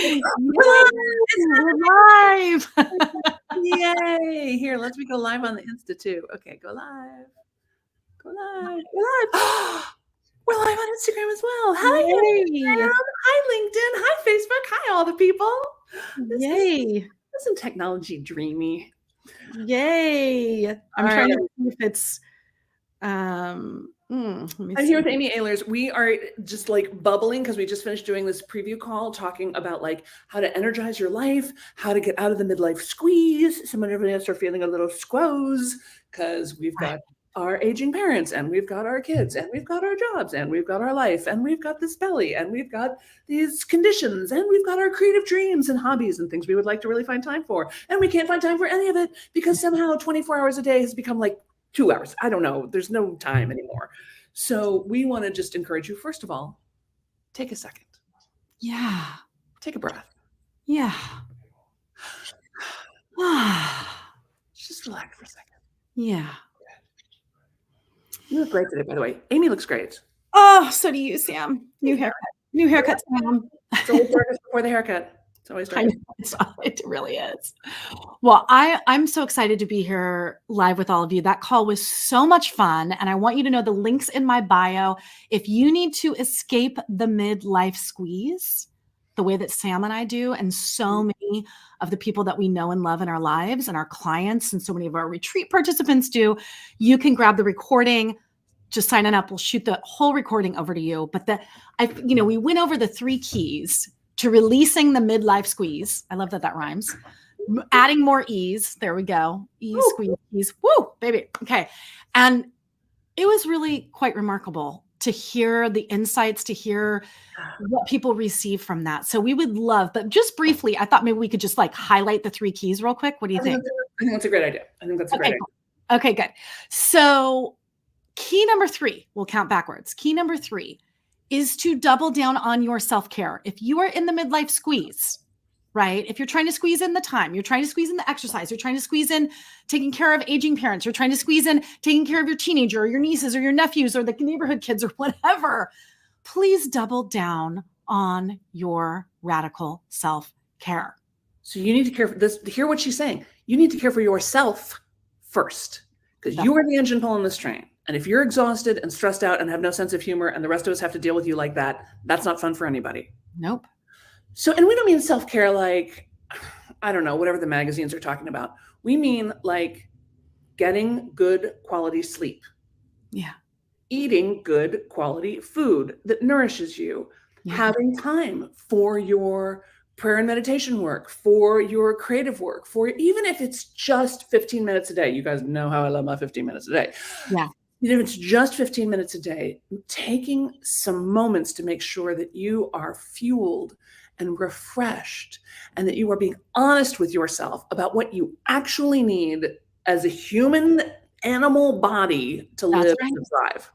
Yay, we're live. Yay! Here, let's go live on the Insta too. Okay, go live. Go live. We're live. We're live on Instagram as well. Hi, Instagram. Hi, LinkedIn. Hi, Facebook. Hi, all the people. Yay. Isn't technology dreamy? Yay. I'm trying to see if it's I'm here with Amy Ehlers. We are just like bubbling because we just finished doing this preview call talking about like how to energize your life, how to get out of the midlife squeeze. Some of us are feeling a little squoze because we've got our aging parents and we've got our kids and we've got our jobs and we've got our life and we've got this belly and we've got these conditions and we've got our creative dreams and hobbies and things we would like to really find time for. And we can't find time for any of it because somehow 24 hours a day has become like 2 hours. I don't know. There's no time anymore. So we want to just encourage you, first of all, take a second. Yeah. Take a breath. Yeah. Just relax for a second. Yeah. You look great today, by the way. Amy looks great. Oh, so do you, Sam. New haircut. New haircut, Sam. It's always darkest before the haircut. It's always darkest. It really is. Well, I'm so excited to be here live with all of you. That call was so much fun. And I want you to know the links in my bio. If you need to escape the midlife squeeze, the way that Sam and I do, and so many of the people that we know and love in our lives and our clients and so many of our retreat participants do, you can grab the recording, just sign up. We'll shoot the whole recording over to you. But we went over the 3 keys to releasing the midlife squeeze. I love that rhymes. Adding more ease. There we go. Ease, squeeze, ease. Woo, baby. Okay. And it was really quite remarkable to hear the insights, to hear what people receive from that. So we would love, but just briefly, I thought maybe we could just like highlight the 3 keys real quick. What do you think? I think that's a great idea. Okay, good. So key number 3, we'll count backwards. Key number 3 is to double down on your self-care. If you are in the midlife squeeze, right? If you're trying to squeeze in the time, you're trying to squeeze in the exercise, you're trying to squeeze in taking care of aging parents, you're trying to squeeze in taking care of your teenager or your nieces or your nephews or the neighborhood kids or whatever, please double down on your radical self-care. So you need to care for this. Hear what she's saying. You need to care for yourself first because you are the engine pulling this train. And if you're exhausted and stressed out and have no sense of humor and the rest of us have to deal with you like that, that's not fun for anybody. Nope. So, and we don't mean self-care like, I don't know, whatever the magazines are talking about. We mean like getting good quality sleep. Yeah. Eating good quality food that nourishes you. Yeah. Having time for your prayer and meditation work, for your creative work, for even if it's just 15 minutes a day. You guys know how I love my 15 minutes a day. Yeah. If it's just 15 minutes a day, taking some moments to make sure that you are fueled and refreshed and that you are being honest with yourself about what you actually need as a human animal body to live and thrive.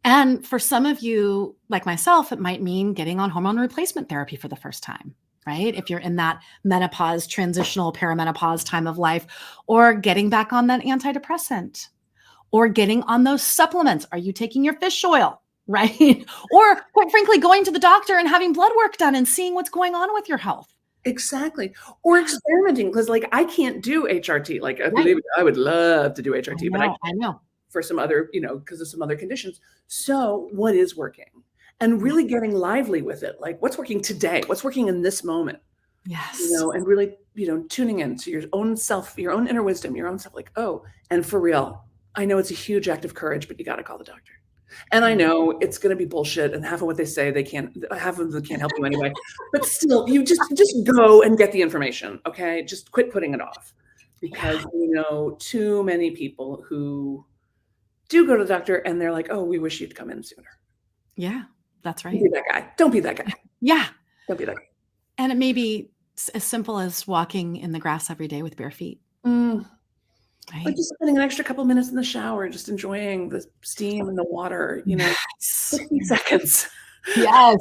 And for some of you, like myself, it might mean getting on hormone replacement therapy for the first time, right? If you're in that menopause, transitional perimenopause time of life, or getting back on that antidepressant, or getting on those supplements. Are you taking your fish oil, right? Or quite frankly, going to the doctor and having blood work done and seeing what's going on with your health. Exactly. Or experimenting, because like I can't do HRT. Like believe me, I would love to do HRT, but I know for some other, because of some other conditions. So what is working? And really getting lively with it. Like what's working today? What's working in this moment? Yes. And really, tuning into your own self, your own inner wisdom, your own self, like, oh, and for real, I know it's a huge act of courage, but you got to call the doctor. And I know it's going to be bullshit. And half of what they say, half of them can't help you anyway, but still you just go and get the information. Okay. Just quit putting it off because we know too many people who do go to the doctor and they're like, oh, we wish you'd come in sooner. Yeah, that's right. Don't be that guy. Don't be that guy. Yeah. Don't be that guy. And it may be as simple as walking in the grass every day with bare feet. Right. Like just spending an extra couple of minutes in the shower, just enjoying the steam and the water, 60 seconds. Yes.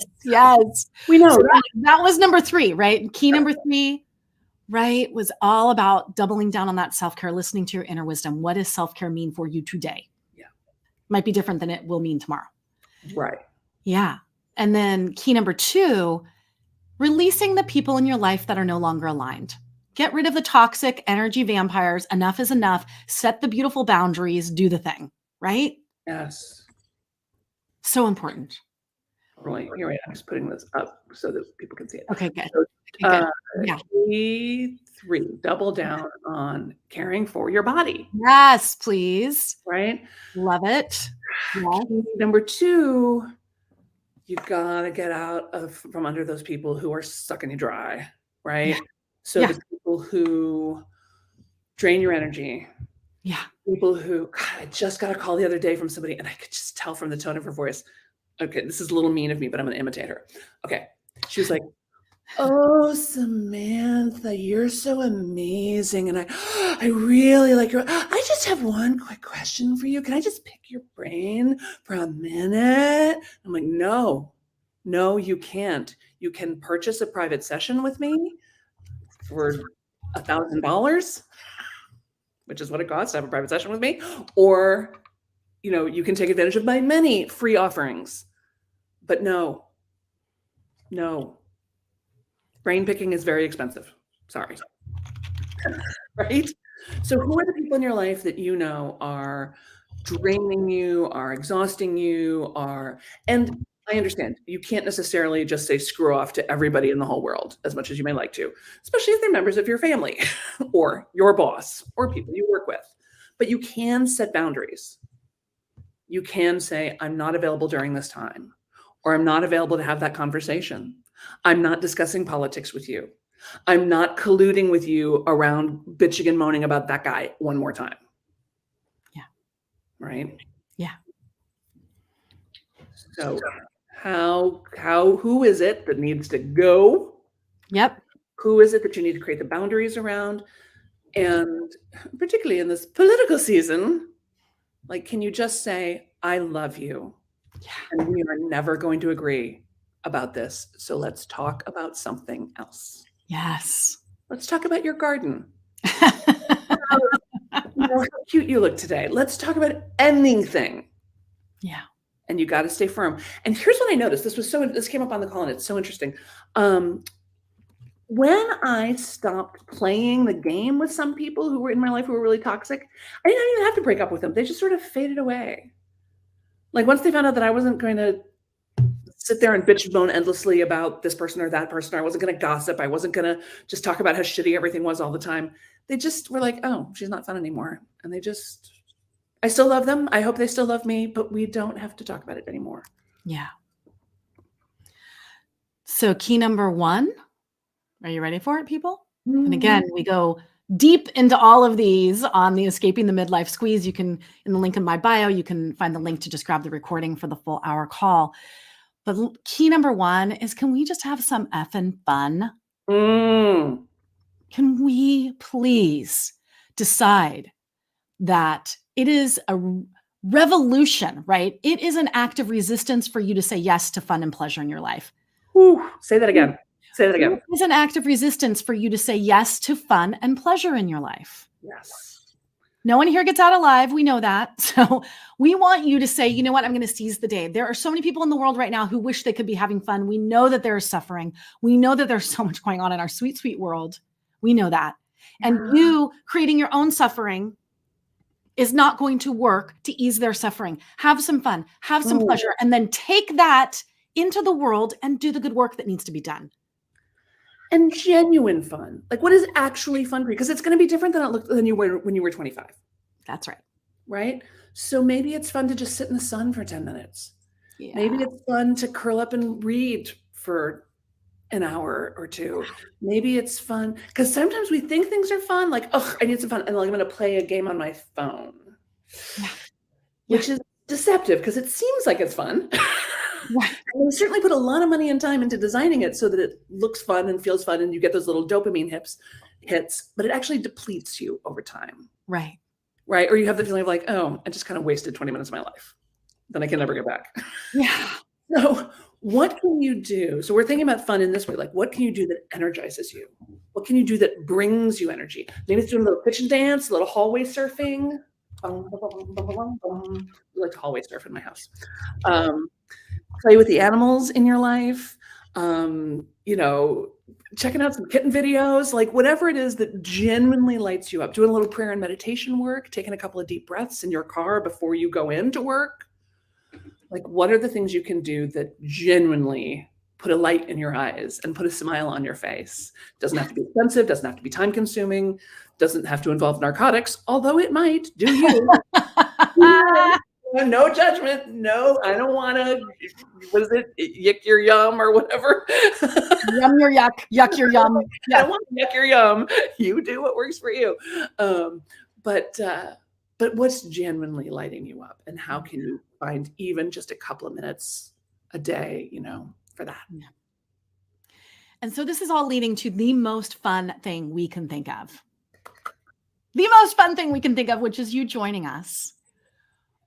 We know. So that was number 3, right? Key number 3, right, was all about doubling down on that self-care, listening to your inner wisdom. What does self-care mean for you today? Yeah. Might be different than it will mean tomorrow. Right. Yeah. And then key number 2 Releasing the people in your life that are no longer aligned. Get rid of the toxic energy vampires. Enough is enough. Set the beautiful boundaries. Do the thing, right? Yes. So important. Really, you're right. I'm just putting this up so that people can see it. Okay, good. So, Okay, good. Yeah. key 3, double down on caring for your body. Yes, please. Right? Love it. Yeah. Key number 2, you gotta get out from under those people who are sucking you dry, right? Yeah. So Yeah. the people who drain your energy. Yeah. People who, God, I just got a call the other day from somebody, and I could just tell from the tone of her voice. Okay, this is a little mean of me, but I'm gonna imitate her. Okay. She was like, "Oh, Samantha, you're so amazing, and I really like your I just have one quick question for you. Can I just pick your brain for a minute?" I'm like, "No. No, you can't. You can purchase a private session with me for $1,000, which is what it costs to have a private session with me, or you can take advantage of my many free offerings. But no. Brain picking is very expensive. Sorry. Right? So who are the people in your life that you know are draining you, are exhausting you, and I understand you can't necessarily just say screw off to everybody in the whole world as much as you may like to, especially if they're members of your family or your boss or people you work with. But you can set boundaries. You can say, I'm not available during this time, or I'm not available to have that conversation. I'm not discussing politics with you. I'm not colluding with you around bitching and moaning about that guy one more time. Yeah. Right? Yeah. So who is it that needs to go? Yep. Who is it that you need to create the boundaries around? And particularly in this political season, like, can you just say, I love you? Yeah. And we are never going to agree about this. So let's talk about something else. Yes. Let's talk about your garden. How cute you look today. Let's talk about anything. Yeah. And you got to stay firm. And here's what I noticed. This came up on the call, and it's so interesting. When I stopped playing the game with some people who were in my life who were really toxic, I didn't even have to break up with them. They just sort of faded away. Like, once they found out that I wasn't going to sit there and bitch and moan endlessly about this person or that person, or I wasn't going to gossip, I wasn't going to just talk about how shitty everything was all the time. They just were like, oh, she's not fun anymore. And I still love them. I hope they still love me, but we don't have to talk about it anymore. Yeah. So key number 1, are you ready for it, people? And again, we go deep into all of these on the Escaping the Midlife Squeeze. You can, in the link in my bio, you can find the link to just grab the recording for the full hour call. But key number 1 is, can we just have some effing fun? Can we please decide that it is a revolution, right? It is an act of resistance for you to say yes to fun and pleasure in your life. Ooh, say that again. Say that again. It is an act of resistance for you to say yes to fun and pleasure in your life. Yes. No one here gets out alive. We know that. So we want you to say, you know what? I'm going to seize the day. There are so many people in the world right now who wish they could be having fun. We know that there is suffering. We know that there's so much going on in our sweet, sweet world. We know that. And you creating your own suffering is not going to work to ease their suffering. Have some fun, have some pleasure, and then take that into the world and do the good work that needs to be done. And genuine fun. Like, what is actually fun for you? Because it's going to be different than you were when you were 25. That's right. Right? So maybe it's fun to just sit in the sun for 10 minutes. Yeah. Maybe it's fun to curl up and read for an hour or 2. Maybe it's fun because sometimes we think things are fun, like, oh, I need some fun, and like, I'm going to play a game on my phone, which is deceptive because it seems like it's fun. Right. And we certainly put a lot of money and time into designing it so that it looks fun and feels fun, and you get those little dopamine hits, but it actually depletes you over time. Right. Right. Or you have the feeling of like, oh, I just kind of wasted 20 minutes of my life. Then I can never get back. Yeah. So what can you do? So we're thinking about fun in this way. Like, what can you do that energizes you? What can you do that brings you energy? Maybe it's doing a little kitchen dance, a little hallway surfing. I like to hallway surf in my house. Play with the animals in your life. you know, checking out some kitten videos, like whatever it is that genuinely lights you up, doing a little prayer and meditation work, taking a couple of deep breaths in your car before you go into work. Like, what are the things you can do that genuinely put a light in your eyes and put a smile on your face? Doesn't have to be expensive, doesn't have to be time consuming, doesn't have to involve narcotics, although it might. Do you? No judgment. No, I don't want to, what is it? Yick your yum or whatever. Yum your yuck, yuck your yum. Yeah. I don't want to yuck your yum. You do what works for you. But what's genuinely lighting you up, and how can you find even just a couple of minutes a day, you know, for that? Yeah. And so this is all leading to the most fun thing we can think of. The most fun thing we can think of, which is you joining us.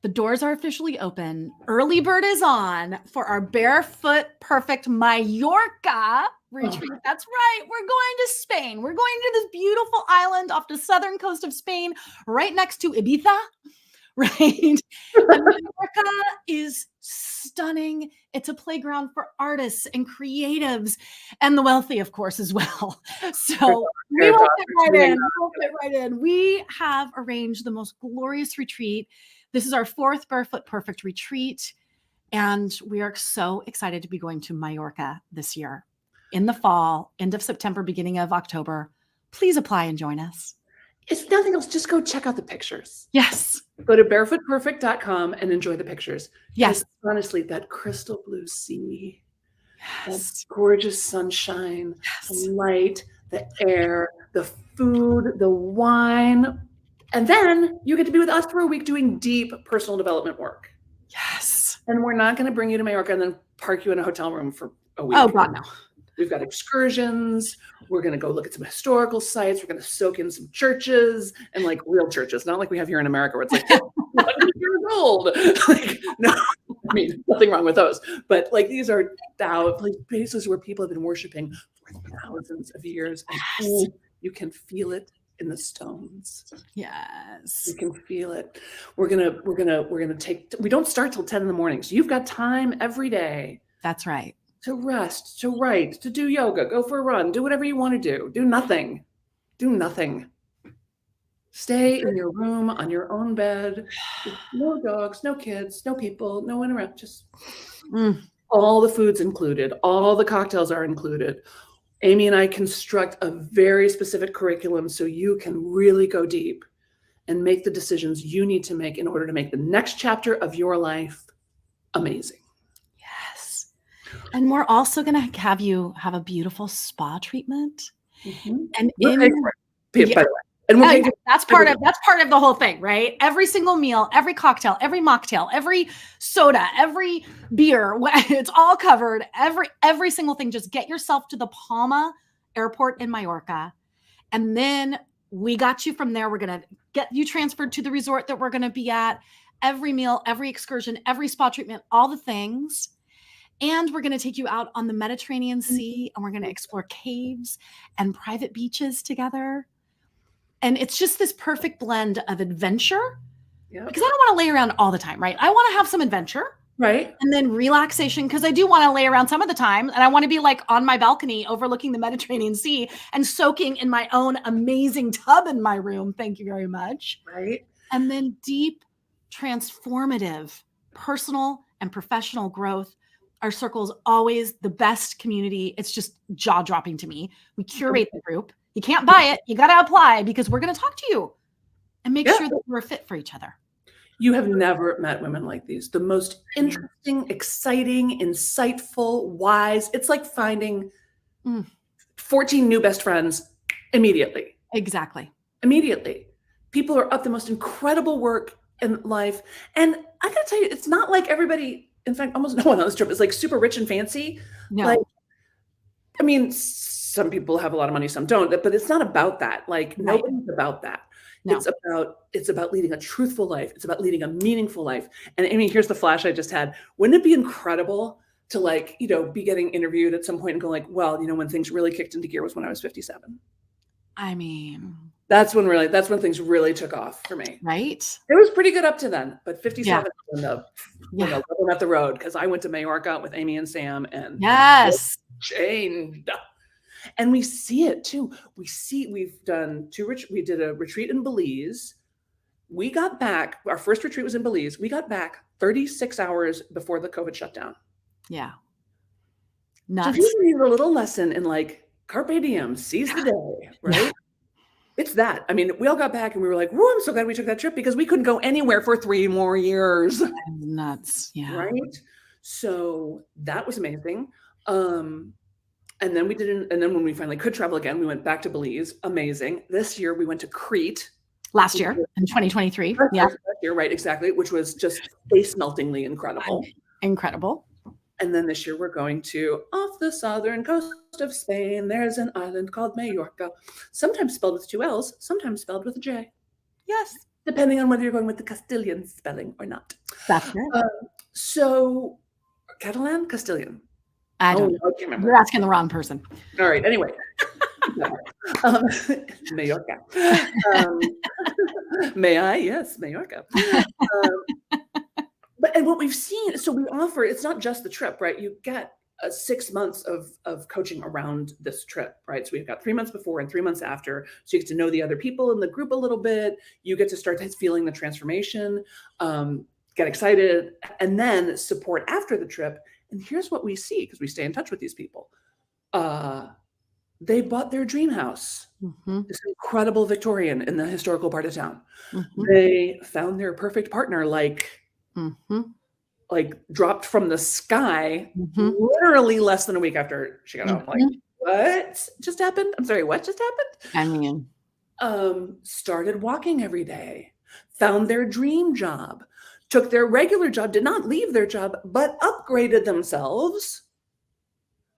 The doors are officially open. Early bird is on for our Barefoot Perfect Mallorca retreat. That's right. We're going to Spain. We're going to this beautiful island off the southern coast of Spain, right next to Ibiza. Right. And Mallorca is stunning. It's a playground for artists and creatives and the wealthy, of course, as well. So we will fit right in. We'll fit right in. We have arranged the most glorious retreat. This is our 4th Barefoot Perfect retreat, and we are so excited to be going to Mallorca this year in the fall, end of September, beginning of October. Please apply and join us. If nothing else, just go check out the pictures. Yes. Go to barefootperfect.com and enjoy the pictures. Yes. And honestly, that crystal blue sea, yes. that gorgeous sunshine, yes. the light, the air, the food, the wine. And then you get to be with us for a week doing deep personal development work. Yes. And we're not going to bring you to Mallorca and then park you in a hotel room for a week. Oh, God, no. We've got excursions. We're going to go look at some historical sites. We're going to soak in some churches, and like real churches, not like we have here in America where it's like 100 years old. Like, no, I mean, nothing wrong with those. But like these are places where people have been worshiping for thousands of years. And you can feel it in the stones. Yes. You can feel it. We're gonna take, we don't start till 10 in the morning. So you've got time every day. That's right. To rest, to write, to do yoga, go for a run, do whatever you want to do. Do nothing. Do nothing. Stay in your room on your own bed. No dogs, no kids, no people, no one around. Just all the food's included. All the cocktails are included. Amy and I construct a very specific curriculum so you can really go deep and make the decisions you need to make in order to make the next chapter of your life amazing. Yes. And we're also going to have you have a beautiful spa treatment. Mm-hmm. And by the way. And that's part of the whole thing, right? Every single meal, every cocktail, every mocktail, every soda, every beer, it's all covered. Every single thing. Just get yourself to the Palma Airport in Mallorca, and then we got you from there. We're gonna get you transferred to the resort that we're gonna be at. Every meal, every excursion, every spa treatment, all the things. And we're going to take you out on the Mediterranean Sea, and we're going to explore caves and private beaches together. And it's just this perfect blend of adventure, because I don't want to lay around all the time, right? I want to have some adventure, right? And then relaxation, because I do want to lay around some of the time, and I want to be like on my balcony overlooking the Mediterranean Sea and soaking in my own amazing tub in my room. Thank you very much. Right. And then deep, transformative, personal and professional growth. Our circle is always the best community. It's just jaw-dropping to me. We curate the group. You can't buy it. You got to apply, because we're going to talk to you and make sure that we're fit for each other. You have never met women like these. The most interesting, exciting, insightful, wise. It's like finding 14 new best friends immediately. Exactly. Immediately. People are up the most incredible work in life. And I got to tell you, it's not like everybody, in fact, almost no one on this trip is like super rich and fancy. No. Like, I mean, some people have a lot of money, some don't, but it's not about that. Like, nobody's about that. No. It's about leading a truthful life. It's about leading a meaningful life. And Amy, here's the flash I just had. Wouldn't it be incredible to, like, you know, be getting interviewed at some point and go like, well, you know, when things really kicked into gear was when I was 57. I mean, that's when things really took off for me. Right. It was pretty good up to then, but 57 when the at the road, because I went to Mallorca with Amy and Sam, and yes, changed. And we see it too. We've done we did a retreat in Belize. We got back, our first retreat was in Belize. We got back 36 hours before the COVID shutdown. Yeah. Nuts. So if you need a little lesson in like carpe diem, seize the day, right? Yeah. It's that. I mean, we all got back and we were like, whoa, I'm so glad we took that trip because we couldn't go anywhere for 3 more years. That's nuts. Yeah. Right. So that was amazing. And then when we finally could travel again, we went back to Belize. Amazing. This year we went to Crete. Last year in 2023. Yeah. Last year, right, exactly. Which was just face meltingly incredible. Incredible. And then this year we're going to off the southern coast of Spain. There's an island called Majorca, sometimes spelled with 2 L's, sometimes spelled with a J. Yes. Depending on whether you're going with the Castilian spelling or not. That's right. So Catalan, Castilian. I don't know. I can't remember. You're asking the wrong person. All right. Anyway. Majorca. May I? Yes, Majorca. And what we've seen, so we offer, it's not just the trip, right? You get 6 months of coaching around this trip, right? So we've got 3 months before and 3 months after. So you get to know the other people in the group a little bit. You get to start feeling the transformation, get excited, and then support after the trip. And here's what we see, because we stay in touch with these people. They bought their dream house, this incredible Victorian in the historical part of town. They found their perfect partner, like dropped from the sky, literally less than a week after she got home. Like, what just happened? I'm sorry, what just happened? I mean, started walking every day, found their dream job, took their regular job, did not leave their job, but upgraded themselves.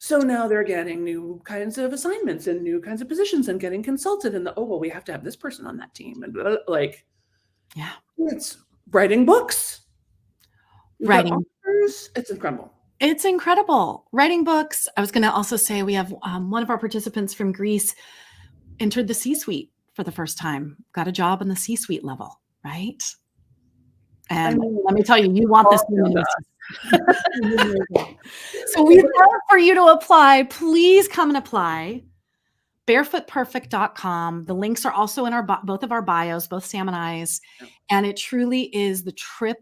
So now they're getting new kinds of assignments and new kinds of positions and getting consulted. And we have to have this person on that team. And yeah, it's writing books. Writing. It's incredible. It's incredible. Writing books. I was going to also say we have one of our participants from Greece entered the C-suite for the first time, got a job in the C-suite level, right? And let me tell you, you want this. So we'd love for you to apply. Please come and apply. Barefootperfect.com. The links are also in both of our bios, both Sam and I's. And it truly is the trip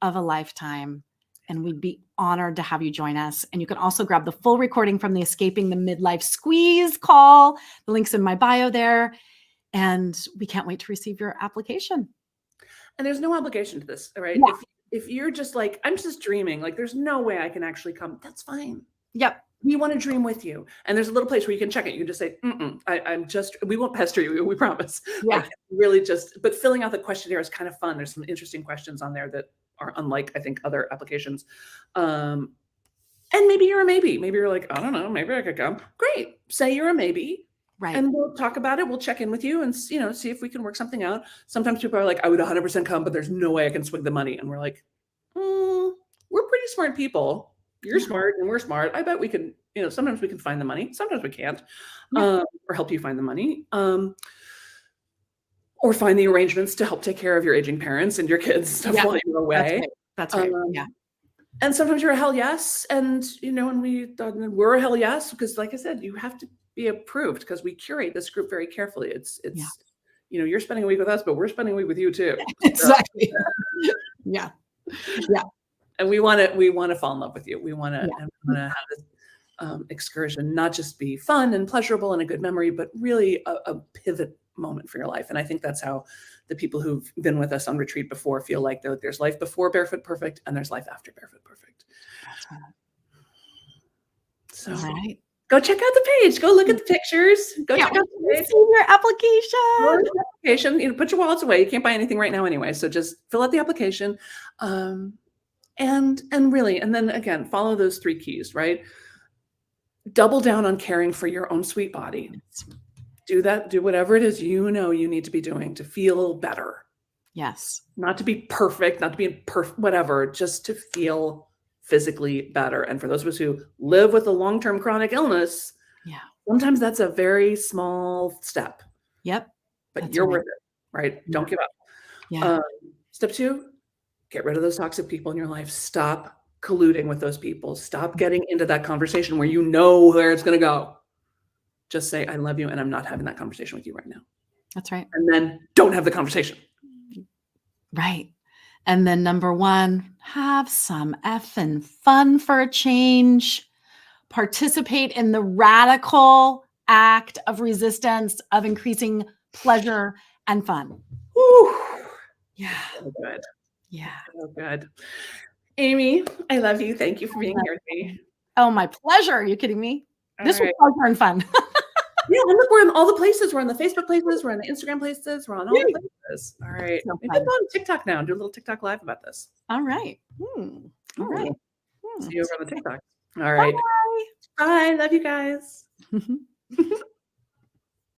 of a lifetime. And we'd be honored to have you join us. And you can also grab the full recording from the Escaping the Midlife Squeeze call. The link's in my bio there. And we can't wait to receive your application. And there's no obligation to this, right? Yeah. If you're just like, I'm just dreaming, like there's no way I can actually come, that's fine. Yep. We want to dream with you. And there's a little place where you can check it. You can just say, we won't pester you, we promise. Yeah. But filling out the questionnaire is kind of fun. There's some interesting questions on there that are unlike, I think, other applications. And maybe you're a maybe. Maybe you're like, I don't know, maybe I could come. Great. Say you're a maybe. Right. And we'll talk about it. We'll check in with you and, see if we can work something out. Sometimes people are like, I would 100% come, but there's no way I can swing the money. And we're like, we're pretty smart people. You're smart and we're smart. I bet we can, sometimes we can find the money. Sometimes we can't, or help you find the money, or find the arrangements to help take care of your aging parents and your kids while you're away. That's right. Yeah. And sometimes you're a hell yes. And, and we're a hell yes, because like I said, you have to be approved because we curate this group very carefully. It's you're spending a week with us, but we're spending a week with you too. Exactly. Yeah. And we want to fall in love with you. We want to have this excursion not just be fun and pleasurable and a good memory, but really a pivot moment for your life. And I think that's how the people who've been with us on retreat before feel like there's life before Barefoot Perfect and there's life after Barefoot Perfect. That's right. So. All right. Go check out the page. Go look at the pictures. Go check out the page. Your application. Put your wallets away. You can't buy anything right now anyway. So just fill out the application. And then again, follow those 3 keys, right? Double down on caring for your own sweet body. Do that. Do whatever it is you need to be doing to feel better. Yes. Not to be perfect, not to be whatever, just to feel physically better. And for those of us who live with a long-term chronic illness, sometimes that's a very small step. Yep. But you're worth it, right? Don't give up. Yeah. Step 2, get rid of those toxic people in your life. Stop colluding with those people. Stop getting into that conversation where you know where it's going to go. Just say, I love you, and I'm not having that conversation with you right now. That's right. And then don't have the conversation. Right. And then number 1, have some effing fun for a change. Participate in the radical act of resistance of increasing pleasure and fun. Whew. Yeah. So good. Yeah. So good. Amy, I love you. Thank you for being here with me. Oh, my pleasure. Are you kidding me? This was pleasure and fun. Yeah, and look, we're in all the places. We're on the Facebook places. We're on the Instagram places. We're on all the places. All right. So Maybe I'll go on TikTok now and do a little TikTok live about this. All right. All right. See you over on the TikTok. All right. Bye. Bye. Love you guys.